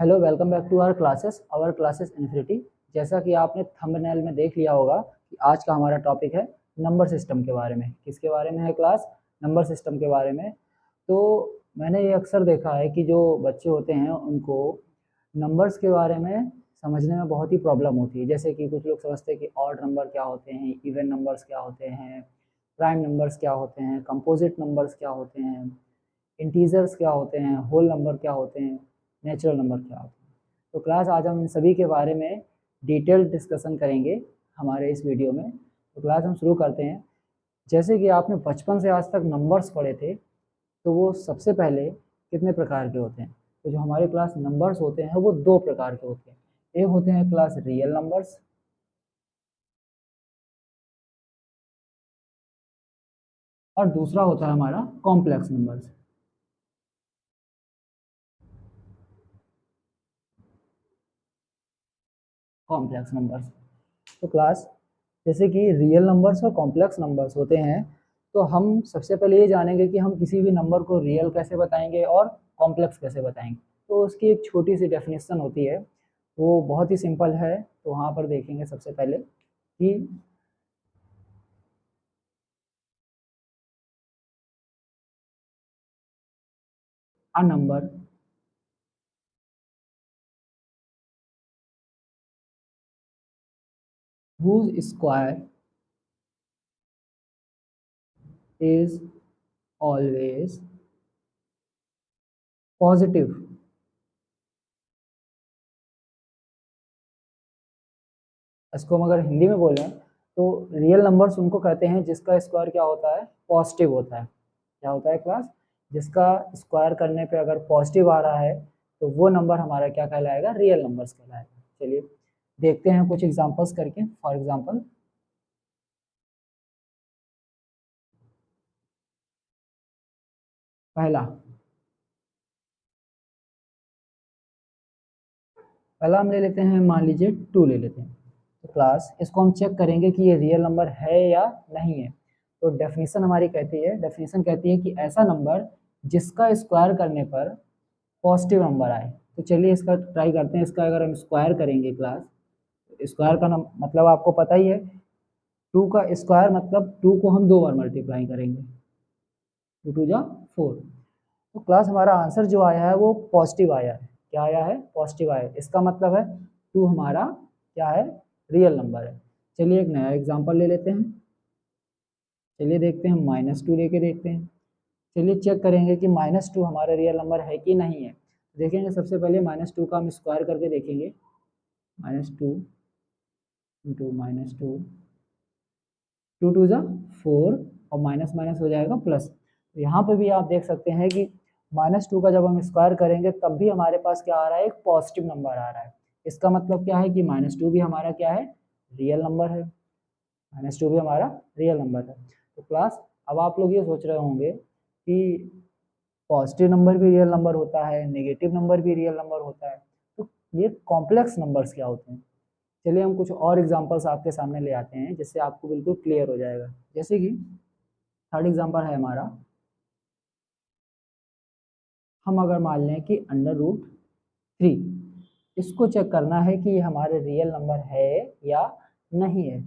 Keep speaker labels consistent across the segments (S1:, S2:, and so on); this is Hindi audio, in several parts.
S1: Hello, welcome back to our classes infinity. जैसा कि आपने थंबनेल में देख लिया होगा कि आज का हमारा टॉपिक है नंबर सिस्टम के बारे में। किसके बारे में है क्लास? नंबर सिस्टम के बारे में। तो मैंने ये अक्सर देखा है कि जो बच्चे होते हैं उनको नंबर्स के बारे में समझने में बहुत ही प्रॉब्लम होती है। जैसे कि कुछ लोग समझते हैं कि ऑड नंबर क्या होते हैं, इवन नंबर्स क्या होते हैं, प्राइम नंबर्स क्या होते हैं, कंपोजिट नंबर्स क्या होते हैं, इंटीजर्स क्या होते हैं, होल नंबर क्या होते हैं, नेचुरल नंबर क्या होते हैं। तो क्लास आज हम इन सभी के बारे में डिटेल्ड डिस्कशन करेंगे हमारे इस वीडियो में। तो क्लास हम शुरू करते हैं। जैसे कि आपने बचपन से आज तक नंबर्स पढ़े थे, तो वो सबसे पहले कितने प्रकार के होते हैं? तो जो हमारे क्लास नंबर्स होते हैं वो दो प्रकार के होते हैं। एक होते हैं क्लास रियल नंबर्स, और दूसरा होता है हमारा कॉम्प्लेक्स नंबर्स। कॉम्प्लेक्स नंबर्स तो क्लास जैसे कि रियल नंबर्स और कॉम्प्लेक्स नंबर्स होते हैं, तो हम सबसे पहले ये जानेंगे कि हम किसी भी नंबर को रियल कैसे बताएंगे और कॉम्प्लेक्स कैसे बताएंगे। तो उसकी एक छोटी सी डेफिनेशन होती है, वो बहुत ही सिंपल है। तो वहाँ पर देखेंगे सबसे पहले कि a number whose square is always positive। इसको हम अगर हिंदी में बोलें तो रियल नंबर्स उनको कहते हैं जिसका स्क्वायर क्या होता है? पॉजिटिव होता है। क्या होता है क्लास? जिसका स्क्वायर करने पे अगर पॉजिटिव आ रहा है तो वो नंबर हमारा क्या कहलाएगा? रियल नंबर्स कहलाएगा। चलिए देखते हैं कुछ एग्जांपल्स करके। फॉर एग्जांपल, पहला पहला हम ले लेते हैं, मान लीजिए 2 ले लेते हैं। तो क्लास इसको हम चेक करेंगे कि ये रियल नंबर है या नहीं है। तो डेफिनेशन कहती है कि ऐसा नंबर जिसका स्क्वायर करने पर पॉजिटिव नंबर आए। तो चलिए इसका ट्राई करते हैं। इसका अगर हम स्क्वायर करेंगे क्लास, स्क्वायर का मतलब आपको पता ही है, 2 का स्क्वायर मतलब 2 को हम 2 बार मल्टीप्लाई करेंगे, 2 2 जा 4। तो क्लास हमारा आंसर जो आया है वो पॉजिटिव आया है। क्या आया है? पॉजिटिव आया है। इसका मतलब है 2 हमारा क्या है? रियल नंबर है। चलिए एक नया एग्जांपल ले लेते हैं। चलिए देखते हैं, -2 लेके देखते हैं। चलिए चेक करेंगे कि -2 हमारा रियल नंबर है कि नहीं है। देखेंगे सबसे पहले -2 का हम स्क्वायर करके देखेंगे। -2 इंटू -2, 2 2 जा 4, और माइनस माइनस हो जाएगा प्लस। तो यहाँ पे भी आप देख सकते हैं कि -2 का जब हम स्क्वायर करेंगे तब भी हमारे पास क्या आ रहा है? एक पॉजिटिव नंबर आ रहा है। इसका मतलब क्या है कि -2 भी हमारा क्या है? रियल नंबर है। -2 भी हमारा रियल नंबर है। तो क्लास अब आप लोग ये सोच रहे होंगे कि पॉजिटिव नंबर भी रियल नंबर होता है, नेगेटिव नंबर भी रियल नंबर होता है, तो ये कॉम्प्लेक्स नंबर्स क्या होते हैं? चलिए हम कुछ और एग्जांपल्स आपके सामने ले आते हैं जिससे आपको बिल्कुल क्लियर हो जाएगा। जैसे कि थर्ड एग्जांपल है हमारा, हम अगर मान लें कि √3, इसको चेक करना है कि ये हमारे रियल नंबर है या नहीं है।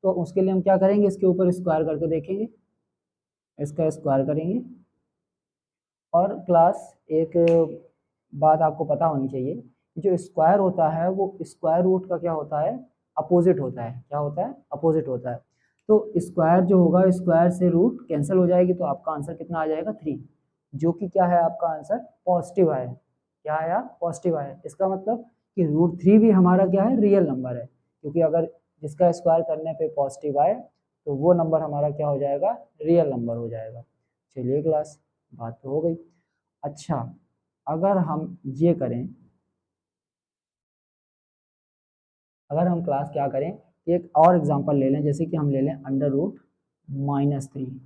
S1: तो उसके लिए हम क्या करेंगे? इसके ऊपर स्क्वायर करके देखेंगे, इसका स्क्वायर करेंगे। और क्लास एक बात आपको पता होनी चाहिए, जो स्क्वायर होता है वो स्क्वायर रूट का क्या होता है? अपोजिट होता है। क्या होता है? अपोजिट होता है। तो स्क्वायर जो होगा, स्क्वायर से रूट कैंसिल हो जाएगी, तो आपका आंसर कितना आ जाएगा? 3, जो कि क्या है? आपका आंसर पॉजिटिव आया। क्या आया? पॉजिटिव आया। इसका मतलब कि √3 भी हमारा क्या है? रियल नंबर है, क्योंकि अगर जिसका स्क्वायर करने पे पॉजिटिव आए तो वो नंबर हमारा क्या हो जाएगा? रियल नंबर हो जाएगा। चलिए क्लास, बात तो हो गई। अच्छा, अगर हम ये करें, अगर हम क्लास क्या करें, एक और एग्जांपल ले लें। जैसे कि हम ले लें √-3।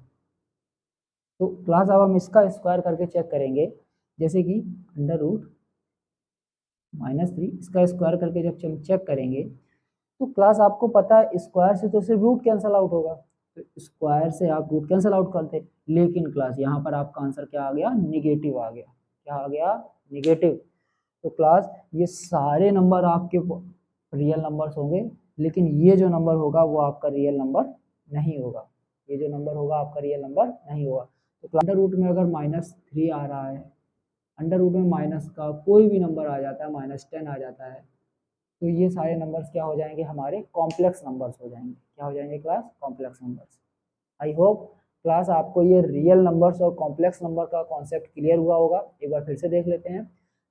S1: तो क्लास अब हम इसका स्क्वायर करके चेक करेंगे। जैसे कि √-3 इसका स्क्वायर करके जब हम चेक करेंगे तो क्लास आपको पता है स्क्वायर से तो सिर्फ रूट कैंसिल आउट होगा, तो स्क्वायर से आप रूट कैंसिल आउट करते। लेकिन क्लास यहाँ पर आपका आंसर क्या आ गया? निगेटिव आ गया। क्या आ गया? निगेटिव। तो क्लास ये सारे नंबर आपके रियल नंबर्स होंगे, लेकिन ये जो नंबर होगा वो आपका रियल नंबर नहीं होगा, ये जो नंबर होगा आपका रियल नंबर नहीं होगा। तो अंडर रूट में अगर -3 आ रहा है, अंडर रूट में माइनस का कोई भी नंबर आ जाता है, -10 आ जाता है, तो ये सारे नंबर्स क्या हो जाएंगे, हमारे कॉम्प्लेक्स नंबर्स हो जाएंगे। क्या हो जाएंगे class, complex numbers. I hope class आपको ये रियल नंबर्स और कॉम्प्लेक्स नंबर का कॉन्सेप्ट क्लियर हुआ होगा। एक बार फिर से देख लेते हैं।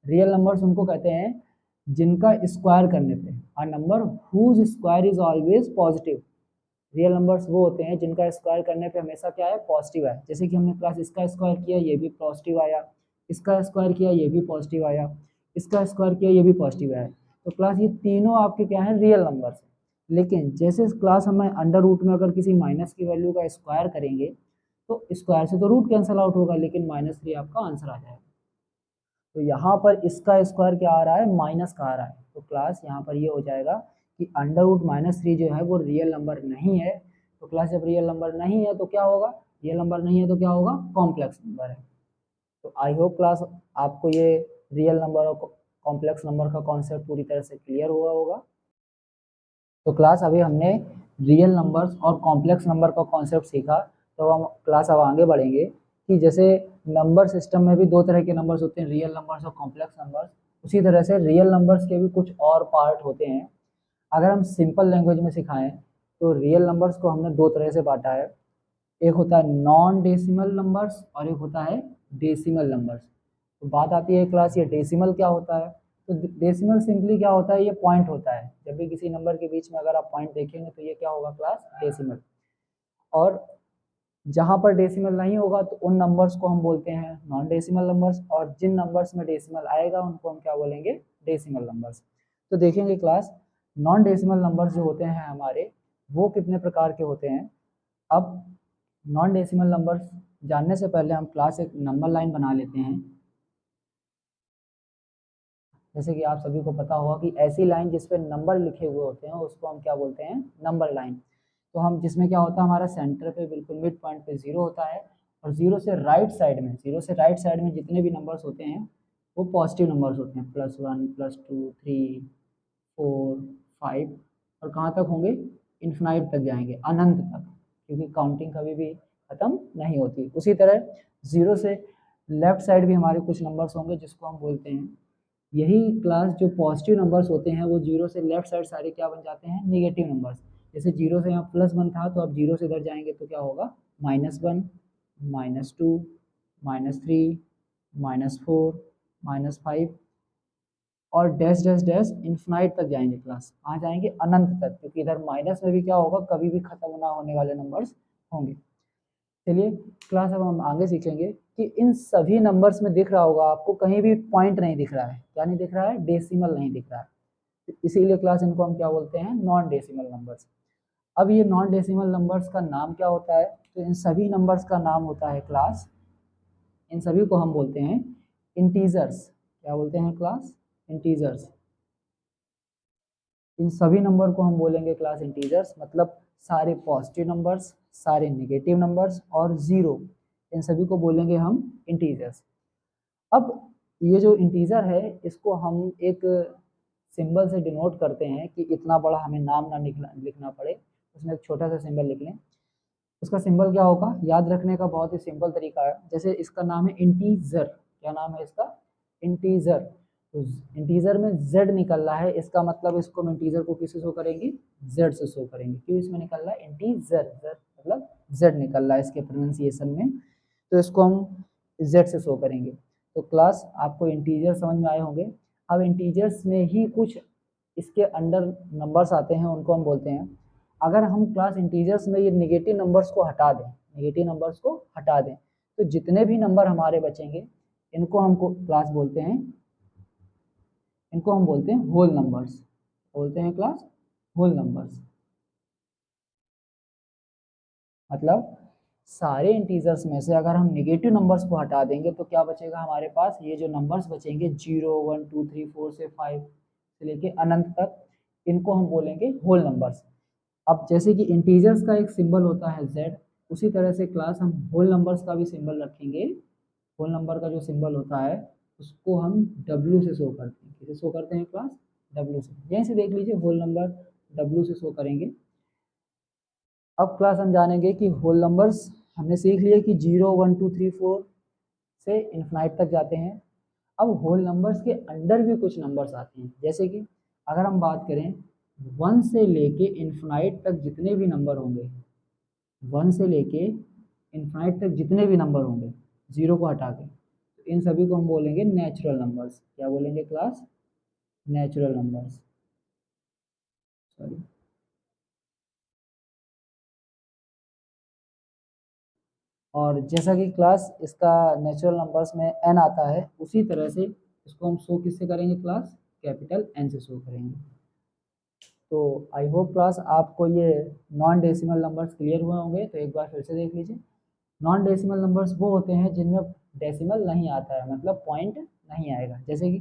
S1: रियल नंबर्स उनको कहते हैं जिनका स्क्वायर करने पे, a number whose square is always positive. Real numbers वो होते हैं जिनका स्क्वायर करने पे हमेशा क्या है, पॉजिटिव है। जैसे कि हमने क्लास इसका स्क्वायर किया ये भी पॉजिटिव आया, इसका स्क्वायर किया ये भी पॉजिटिव आया, इसका स्क्वायर किया ये भी पॉजिटिव आया। तो क्लास ये तीनों आपके क्या है, रियल नंबर्स। लेकिन जैसे इस क्लास हमें अंडर रूट में अगर किसी माइनस की वैल्यू का स्क्वायर करेंगे तो स्क्वायर से तो रूट कैंसिल आउट होगा, लेकिन -3 आपका आंसर आ जाएगा। तो यहाँ पर इसका स्क्वायर क्या आ रहा है, माइनस का आ रहा है। तो क्लास यहाँ पर ये हो जाएगा कि अंडर रूट -3 जो है वो रियल नंबर नहीं है। तो क्लास जब रियल नंबर नहीं है तो क्या होगा, रियल नंबर नहीं है तो क्या होगा, कॉम्प्लेक्स नंबर है। तो आई होप क्लास आपको ये रियल नंबर और कॉम्प्लेक्स नंबर का कॉन्सेप्ट पूरी तरह से क्लियर हुआ होगा। तो क्लास अभी हमने रियल नंबर्स और कॉम्प्लेक्स नंबर का कॉन्सेप्ट सीखा। तो हम क्लास अब आगे बढ़ेंगे कि जैसे नंबर सिस्टम में भी दो तरह के नंबर्स होते हैं, रियल नंबर्स और कॉम्प्लेक्स नंबर्स। उसी तरह से रियल नंबर्स के भी कुछ और पार्ट होते हैं। अगर हम सिंपल लैंग्वेज में सिखाएं तो रियल नंबर्स को हमने दो तरह से बांटा है। एक होता है नॉन डेसिमल नंबर्स और एक होता है डेसिमल नंबर्स। तो बात आती है क्लास ये डेसिमल क्या होता है। तो डेसिमल सिंपली क्या होता है, ये पॉइंट होता है। जब भी किसी नंबर के बीच में अगर आप पॉइंट देखेंगे तो ये क्या होगा क्लास, डेसिमल। और जहाँ पर डेसिमल नहीं होगा तो उन नंबर्स को हम बोलते हैं नॉन डेसिमल नंबर्स, और जिन नंबर्स में डेसिमल आएगा उनको हम क्या बोलेंगे, डेसिमल नंबर्स। तो देखेंगे क्लास नॉन डेसिमल नंबर्स जो होते हैं हमारे, वो कितने प्रकार के होते हैं। अब नॉन डेसिमल नंबर्स जानने से पहले हम क्लास एक नंबर लाइन बना लेते हैं। जैसे कि आप सभी को पता होगा कि ऐसी लाइन जिसपे नंबर लिखे हुए होते हैं उसको हम क्या बोलते हैं, नंबर लाइन। तो हम जिसमें क्या होता है, हमारा सेंटर पे बिल्कुल मिड पॉइंट पे 0 होता है, और 0 से राइट साइड में, 0 से राइट साइड में जितने भी नंबर्स होते हैं वो पॉजिटिव नंबर्स होते हैं, +1 +2 3 4 5, और कहाँ तक होंगे, इन्फिनाइट तक जाएंगे, अनंत तक, क्योंकि काउंटिंग कभी भी खत्म नहीं होती। उसी तरह 0 से लेफ्ट साइड भी हमारे कुछ नंबर्स होंगे जिसको हम बोलते हैं, यही क्लास जो पॉजिटिव नंबर्स होते हैं वो 0 से लेफ्ट साइड सारे क्या बन जाते हैं, नेगेटिव नंबर्स। जैसे 0 से यहाँ +1 था तो अब 0 से इधर जाएंगे तो क्या होगा, -1 -2 -3 -4 -5, और डैश डैश डैश इन्फिनाइट तक जाएंगे क्लास, कहाँ जाएंगे, अनंत तक, क्योंकि इधर माइनस में भी क्या होगा, कभी भी खत्म ना होने वाले नंबर्स होंगे। चलिए क्लास अब हम आगे सीखेंगे कि इन सभी नंबर्स में दिख रहा होगा आपको कहीं भी पॉइंट नहीं दिख रहा है, क्या नहीं दिख रहा है, डेसिमल नहीं दिख रहा है। तो इसीलिए क्लास इनको हम क्या बोलते हैं, नॉन डेसिमल नंबर्स। अब ये नॉन डेसिमल नंबर्स का नाम क्या होता है, तो इन सभी नंबर्स का नाम होता है क्लास, इन सभी को हम बोलते हैं इंटीजर्स। क्या बोलते हैं क्लास, इंटीजर्स। इन सभी नंबर को हम बोलेंगे क्लास इंटीजर्स, मतलब सारे पॉजिटिव नंबर्स, सारे नेगेटिव नंबर्स और जीरो, इन सभी को बोलेंगे हम इंटीजर्स। अब ये जो इंटीजर है इसको हम एक सिंबल से डिनोट करते हैं कि इतना बड़ा हमें नाम ना लिखना पड़े, उसमें एक छोटा सा सिंबल लिख लें। उसका सिंबल क्या होगा, याद रखने का बहुत ही सिंपल तरीका है। जैसे इसका नाम है इंटीजर, क्या नाम है इसका, इंटीजर। तो इंटीजर में z निकल रहा है, इसका मतलब इसको हम इंटीजर को किससे शो करेंगे, z से शो करेंगे। क्यों इसमें निकल रहा है इंटीजर, मतलब z निकल रहा है इसके प्रोनाउंसिएशन में, तो इसको हम z से शो करेंगे। तो क्लास आपको इंटीजर समझ में आए होंगे। अब इंटीजर्स में ही कुछ इसके अंडर नंबर्स आते हैं, उनको हम बोलते हैं, अगर हम क्लास इंटीजर्स में ये नेगेटिव नंबर्स को हटा दें, नेगेटिव नंबर्स को हटा दें, तो जितने भी नंबर हमारे बचेंगे इनको हमको क्लास बोलते हैं, इनको हम बोलते हैं होल नंबर्स, बोलते हैं क्लास होल नंबर्स। मतलब सारे इंटीजर्स में से अगर हम नेगेटिव नंबर्स को हटा देंगे तो क्या बचेगा हमारे पास, ये जो नंबर्स बचेंगे 0 1 2 3 4 से 5 से लेके अनंत तक, इनको हम बोलेंगे होल नंबर्स। अब जैसे कि इंटीजर्स का एक सिंबल होता है z, उसी तरह से क्लास हम होल नंबर्स का भी सिंबल रखेंगे। होल नंबर का जो सिंबल होता है उसको हम W से शो करते हैं। किसे शो करते हैं क्लास? W से। यहीं से देख लीजिए, होल नंबर W से शो करेंगे। अब क्लास हम जानेंगे कि होल नंबर्स हमने सीख लिए कि 0 1 2 3 4 से इन्फिनाइट तक जाते हैं। अब होल नंबर्स के अंडर भी कुछ नंबर्स आते हैं, जैसे कि अगर हम बात करें 1 से लेके इन्फिनाइट तक जितने भी नंबर होंगे, 1 से लेके इन्फिनाइट तक जितने भी नंबर होंगे 0 को हटा के, तो इन सभी को हम बोलेंगे नेचुरल नंबर्स। क्या बोलेंगे क्लास? Natural numbers. सॉरी। और जैसा कि क्लास इसका नेचुरल नंबर्स में n आता है, उसी तरह से इसको हम शो किससे करेंगे क्लास? कैपिटल N से शो करेंगे। तो आई होप क्लास आपको ये नॉन डेसिमल नंबर्स क्लियर हुए होंगे। तो एक बार फिर से देख लीजिए। नॉन डेसिमल नंबर्स वो होते हैं जिनमें डेसिमल नहीं आता है, मतलब पॉइंट नहीं आएगा। जैसे कि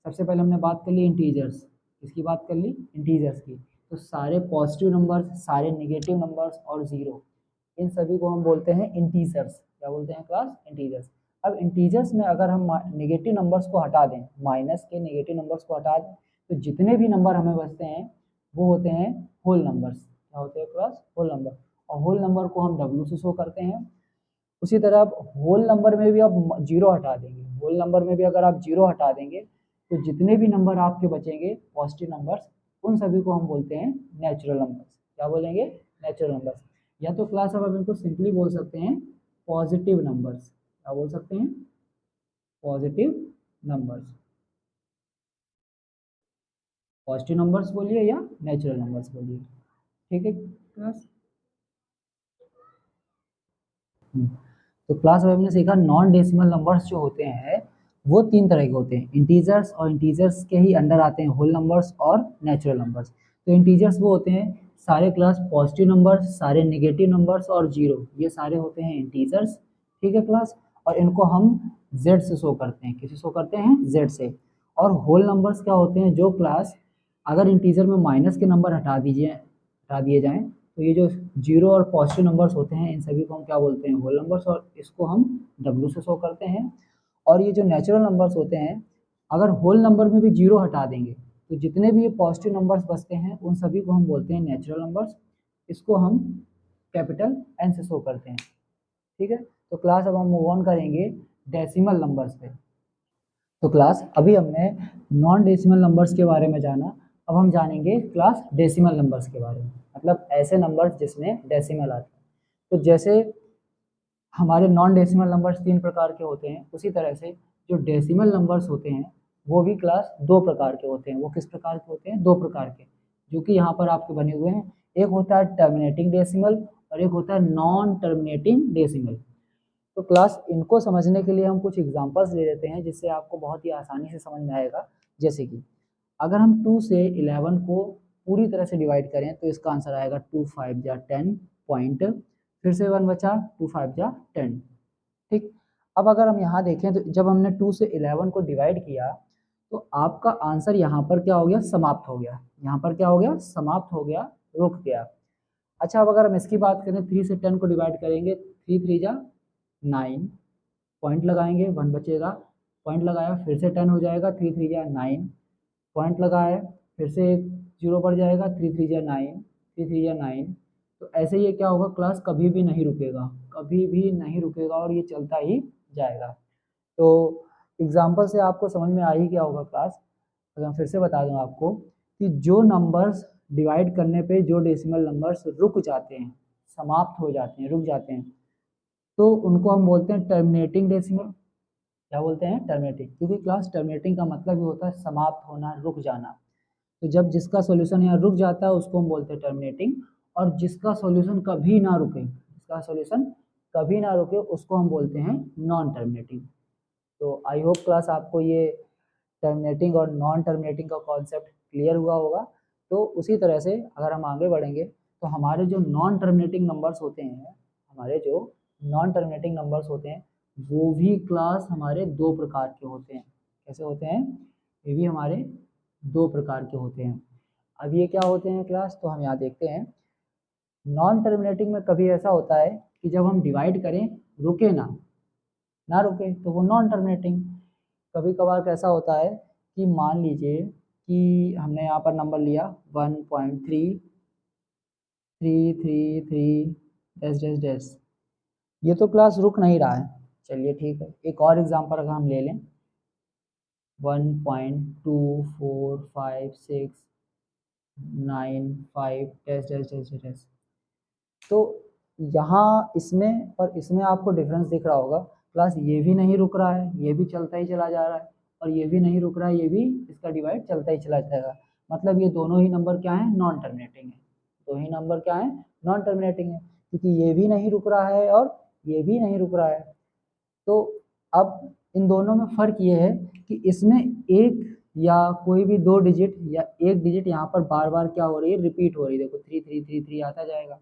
S1: सबसे पहले हमने बात कर ली इंटीजर्स। किसकी बात कर ली? इंटीजर्स की। तो सारे पॉजिटिव नंबर्स, सारे नेगेटिव नंबर्स और ज़ीरो, इन सभी को हम बोलते हैं इंटीजर्स। क्या बोलते हैं क्लास? इंटीजर्स। अब इंटीजर्स में अगर हम नेगेटिव नंबर्स को हटा दें, माइनस के नेगेटिव नंबर्स को हटा दें, तो जितने भी नंबर हमें बचते हैं वो होते हैं होल नंबर्स। क्या होते हैं क्लास? Whole number. और होल नंबर को हम W से शो करते हैं। उसी तरह आप होल नंबर में भी आप जीरो हटा देंगे, होल नंबर में भी अगर आप जीरो हटा देंगे तो जितने भी नंबर आपके बचेंगे पॉजिटिव नंबर्स, उन सभी को हम बोलते हैं नेचुरल नंबर्स। क्या बोलेंगे? Natural numbers. या तो क्लास अब इनको सिंपली बोल सकते हैं पॉजिटिव नंबर्स। क्या बोल सकते हैं? Positive numbers. पॉजिटिव नंबर्स बोलिए या नेचुरल नंबर्स बोलिए। ठीक है क्लास? तो क्लास में हमने सीखा नॉन डेसिमल नंबर्स जो होते हैं वो तीन तरह के होते हैं, इंटीजर्स, और इंटीजर्स के ही अंडर आते हैं होल नंबर्स और नेचुरल नंबर्स। तो इंटीजर्स वो होते हैं सारे क्लास पॉजिटिव नंबर्स, सारे नेगेटिव नंबर्स और जीरो, ये सारे होते हैं इंटीजर्स। ठीक है क्लास? और इनको हम जेड से शो करते हैं। किसे शो करते हैं? जेड से। और होल नंबर्स क्या होते हैं? जो क्लास अगर इंटीजर में माइनस के नंबर हटा दिए जाएं, तो ये जो जीरो और पॉजिटिव नंबर्स होते हैं इन सभी को हम क्या बोलते हैं? होल नंबर्स, और इसको हम W से शो करते हैं। और ये जो नेचुरल नंबर्स होते हैं, अगर होल नंबर में भी जीरो हटा देंगे तो जितने भी ये पॉजिटिव नंबर्स बचते हैं उन सभी को हम बोलते हैं नेचुरल नंबर्स। इसको हम कैपिटल N से शो करते हैं। ठीक है? तो क्लास अब हम मूव ऑन करेंगे डेसिमल नंबर्स पे। तो क्लास अभी हमने नॉन डेसिमल नंबर्स के बारे में जाना, अब हम जानेंगे क्लास डेसिमल नंबर्स के बारे में, मतलब ऐसे नंबर्स जिसमें डेसिमल आते हैं। तो जैसे हमारे नॉन डेसिमल नंबर्स तीन प्रकार के होते हैं, उसी तरह से जो डेसिमल नंबर्स होते हैं वो भी क्लास दो प्रकार के होते हैं। वो किस प्रकार के होते हैं? दो प्रकार के, जो कि यहाँ पर आपके बने हुए हैं। एक होता है टर्मिनेटिंग डेसिमल और एक होता है नॉन टर्मिनेटिंग डेसिमल। तो क्लास इनको समझने के लिए हम कुछ एग्जांपल्स ले लेते हैं जिससे आपको बहुत ही आसानी से समझ में आएगा। जैसे कि अगर हम 2 से 11 को पूरी तरह से डिवाइड करें तो इसका आंसर आएगा 2 5 जा 10 पॉइंट, फिर से 1 बचा, 2 5 जा 10। ठीक। अब अगर हम यहाँ देखें तो जब हमने 2 से 11 को डिवाइड किया तो आपका आंसर यहाँ पर क्या हो गया? समाप्त हो गया। यहाँ पर क्या हो गया? समाप्त हो गया, रुक गया। अच्छा, अब अगर हम इसकी बात करें 3 से 10 को डिवाइड करेंगे, 3 3 जा 9, पॉइंट लगाएंगे, 1 बचेगा, पॉइंट लगाया, फिर से 10 हो जाएगा, 3 3 जा 9, पॉइंट लगाया, फिर से एक जीरो बढ़ जाएगा, 3 3 जा 9, 3 3 जा 9। तो ऐसे ये क्या होगा? क्लास कभी भी नहीं रुकेगा, कभी भी नहीं रुकेगा और ये चलता ही जाएगा। तो एग्जाम्पल से आपको समझ में आ ही गया होगा क्लास। अगर मैं फिर से बता दूं आपको कि जो नंबर्स डिवाइड करने पे जो डेसिमल नंबर्स रुक जाते हैं, समाप्त हो जाते हैं, रुक जाते हैं, तो उनको हम बोलते हैं टर्मिनेटिंग डेसिमल। क्या बोलते हैं? टर्मिनेटिंग। क्योंकि क्लास टर्मिनेटिंग का मतलब ही होता है समाप्त होना, रुक जाना। तो जब जिसका सॉल्यूशन यहाँ रुक जाता है उसको हम बोलते हैं टर्मिनेटिंग, और जिसका सॉल्यूशन कभी ना रुके, जिसका सॉल्यूशन कभी ना रुके उसको हम बोलते हैं नॉन टर्मिनेटिंग। तो आई होप क्लास आपको ये टर्मिनेटिंग और नॉन टर्मिनेटिंग का कॉन्सेप्ट क्लियर हुआ होगा। तो उसी तरह से अगर हम आगे बढ़ेंगे तो हमारे जो नॉन टर्मिनेटिंग नंबर्स होते हैं, हमारे जो नॉन टर्मिनेटिंग नंबर्स होते हैं वो भी क्लास हमारे दो प्रकार के होते हैं। कैसे होते हैं? ये भी हमारे दो प्रकार के होते हैं। अब ये क्या होते हैं क्लास? तो हम यहाँ देखते हैं। नॉन टर्मिनेटिंग में कभी ऐसा होता है कि जब हम डिवाइड करें रुके ना रुके तो वो नॉन टर्मिनेटिंग। कभी कभार कैसा होता है कि मान लीजिए कि हमने यहाँ पर नंबर लिया 1.3333 डैश डैश डैश, ये तो क्लास रुक नहीं रहा है। चलिए ठीक है, एक और एग्जांपल अगर हम ले लें 1.245695 डैश डैश डैश डैश, तो यहाँ इसमें और इसमें आपको डिफरेंस दिख रहा होगा। क्लास ये भी नहीं रुक रहा है, ये भी चलता ही चला जा रहा है, और ये भी नहीं रुक रहा है, ये भी इसका डिवाइड चलता ही चला जाएगा। मतलब ये दोनों ही नंबर क्या है, नॉन टर्मिनेटिंग है। दो ही नंबर क्या है, नॉन टर्मिनेटिंग है, क्योंकि ये भी नहीं रुक रहा है और ये भी नहीं रुक रहा है। तो अब इन दोनों में फ़र्क ये है कि इसमें एक या कोई भी दो डिजिट या एक डिजिट यहाँ पर बार बार क्या हो रही है, रिपीट हो रही है। देखो 3333 आता जाएगा।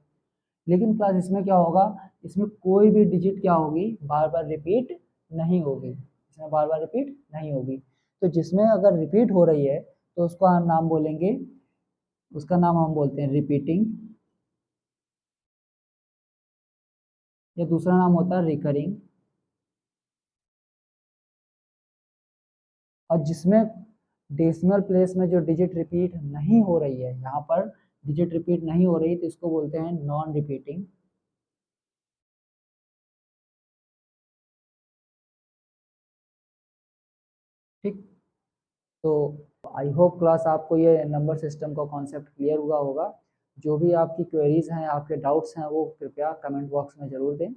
S1: लेकिन क्लास इसमें क्या होगा, इसमें कोई भी डिजिट क्या होगी, बार बार रिपीट नहीं होगी। इसमें बार बार रिपीट नहीं होगी। तो जिसमें अगर रिपीट हो रही है तो उसका हम नाम बोलेंगे, उसका नाम हम बोलते हैं रिपीटिंग, या दूसरा नाम होता है रिकरिंग। और जिसमें डेसिमल प्लेस में जो डिजिट रिपीट नहीं हो रही है, यहाँ पर डिजिट रिपीट नहीं हो रही, तो इसको बोलते हैं नॉन रिपीटिंग। ठीक। तो आई होप क्लास आपको ये नंबर सिस्टम का कॉन्सेप्ट क्लियर हुआ होगा। जो भी आपकी क्वेरीज हैं, आपके डाउट्स हैं, वो कृपया कमेंट बॉक्स में ज़रूर दें।